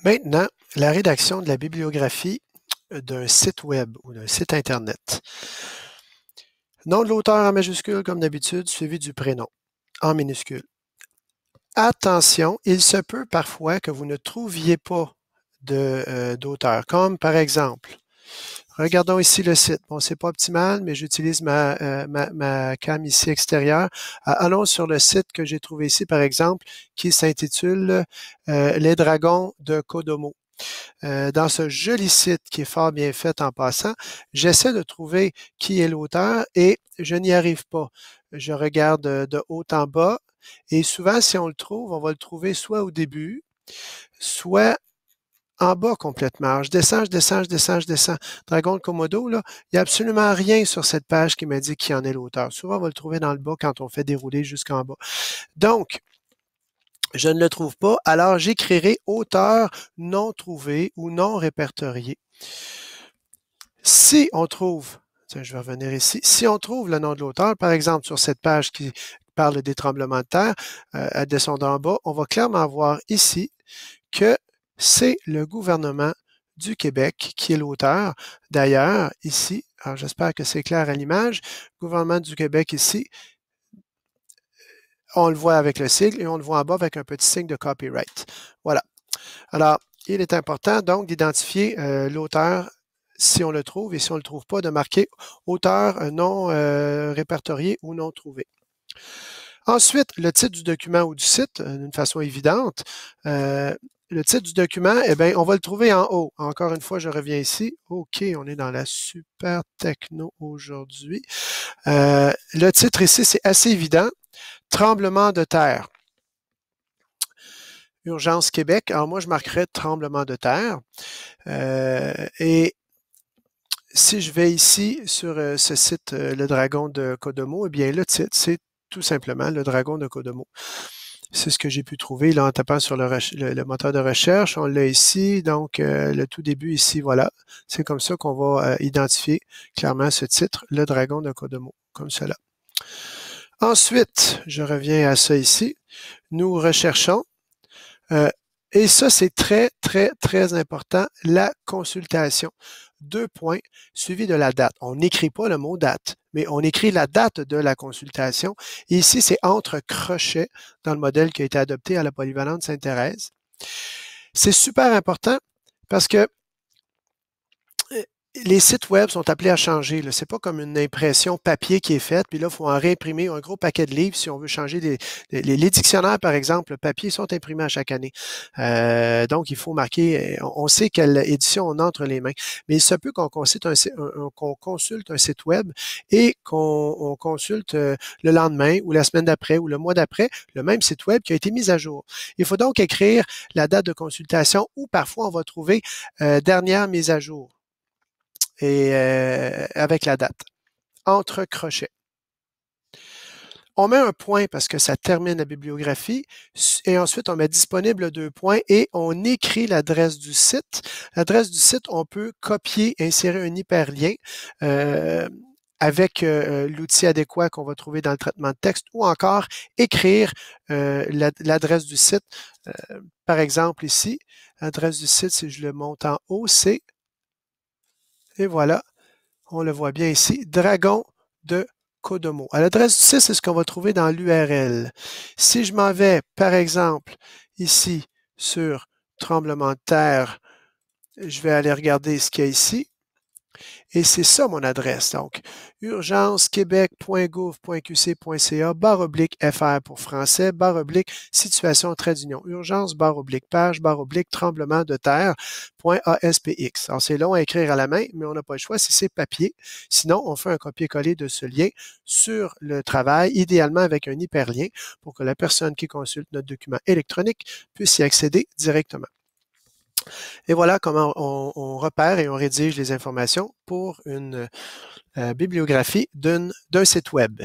Maintenant, la rédaction de la bibliographie d'un site web ou d'un site Internet. Nom de l'auteur en majuscule comme d'habitude, suivi du prénom en minuscule. Attention, il se peut parfois que vous ne trouviez pas d'auteur, comme par exemple, regardons ici le site. Bon, c'est pas optimal, mais j'utilise ma cam ici extérieure. Allons sur le site que j'ai trouvé ici, par exemple, qui s'intitule Les Dragons de Kodomo. Dans ce joli site qui est fort bien fait en passant, j'essaie de trouver qui est l'auteur et je n'y arrive pas. Je regarde de haut en bas et souvent, si on le trouve, on va le trouver soit au début, soit en bas complètement. Alors, je descends. Dragon de Komodo, là, il n'y a absolument rien sur cette page qui m'indique qui en est l'auteur. Souvent, on va le trouver dans le bas quand on fait dérouler jusqu'en bas. Donc, je ne le trouve pas, alors j'écrirai auteur non trouvé ou non répertorié. Si on trouve, je vais revenir ici, si on trouve le nom de l'auteur, par exemple sur cette page qui parle des tremblements de terre, descendant en bas, on va clairement voir ici que c'est le gouvernement du Québec qui est l'auteur. D'ailleurs, ici, alors j'espère que c'est clair à l'image, gouvernement du Québec ici, on le voit avec le sigle et on le voit en bas avec un petit signe de copyright. Voilà. Alors, il est important donc d'identifier l'auteur si on le trouve et si on ne le trouve pas, de marquer auteur non répertorié ou non trouvé. Ensuite, le titre du document ou du site, d'une façon évidente. Le titre du document, eh bien, on va le trouver en haut. Encore une fois, je reviens ici. OK, on est dans la super techno aujourd'hui. Le titre ici, c'est assez évident. Tremblement de terre. Urgence Québec. Alors moi, je marquerais tremblement de terre. Et si je vais ici sur ce site, le Dragon de Kodomo, eh bien le titre, c'est tout simplement le Dragon de Kodomo. C'est ce que j'ai pu trouver là en tapant sur le moteur de recherche. On l'a ici, donc le tout début ici, voilà. C'est comme ça qu'on va identifier clairement ce titre, le Dragon de Kodomo, comme cela. Ensuite, je reviens à ça ici. Nous recherchons, et ça c'est très important, la consultation. 2 points, suivi de la date. On n'écrit pas le mot date, mais on écrit la date de la consultation. Et ici, c'est entre crochets dans le modèle qui a été adopté à la Polyvalente Sainte-Thérèse. C'est super important parce que les sites web sont appelés à changer. Ce n'est pas comme une impression papier qui est faite, puis là, il faut en réimprimer un gros paquet de livres si on veut changer les dictionnaires, par exemple, le papier, sont imprimés à chaque année. Donc, il faut marquer, on sait quelle édition on a entre les mains. Mais il se peut qu'on consulte un site web et qu'on consulte le lendemain ou la semaine d'après ou le mois d'après le même site web qui a été mis à jour. Il faut donc écrire la date de consultation ou parfois on va trouver dernière mise à jour. Et avec la date, entre crochets. On met un point parce que ça termine la bibliographie et ensuite on met disponible 2 points et on écrit l'adresse du site. L'adresse du site, on peut copier, insérer un hyperlien avec l'outil adéquat qu'on va trouver dans le traitement de texte ou encore écrire l'adresse du site. Par exemple ici, l'adresse du site, si je le monte en haut, c'est et voilà, on le voit bien ici, Dragon de Kodomo. À l'adresse du site, c'est ce qu'on va trouver dans l'URL. Si je m'en vais, par exemple, ici, sur tremblement de terre, je vais aller regarder ce qu'il y a ici. Et c'est ça mon adresse. Donc, urgencequebec.gouv.qc.ca, /FR pour français, /situation trait d'union. Urgence, /page, tremblement de terre.aspx. Alors, c'est long à écrire à la main, mais on n'a pas le choix si c'est papier. Sinon, on fait un copier-coller de ce lien sur le travail, idéalement avec un hyperlien pour que la personne qui consulte notre document électronique puisse y accéder directement. Et voilà comment on repère et on rédige les informations pour une bibliographie d'un site web.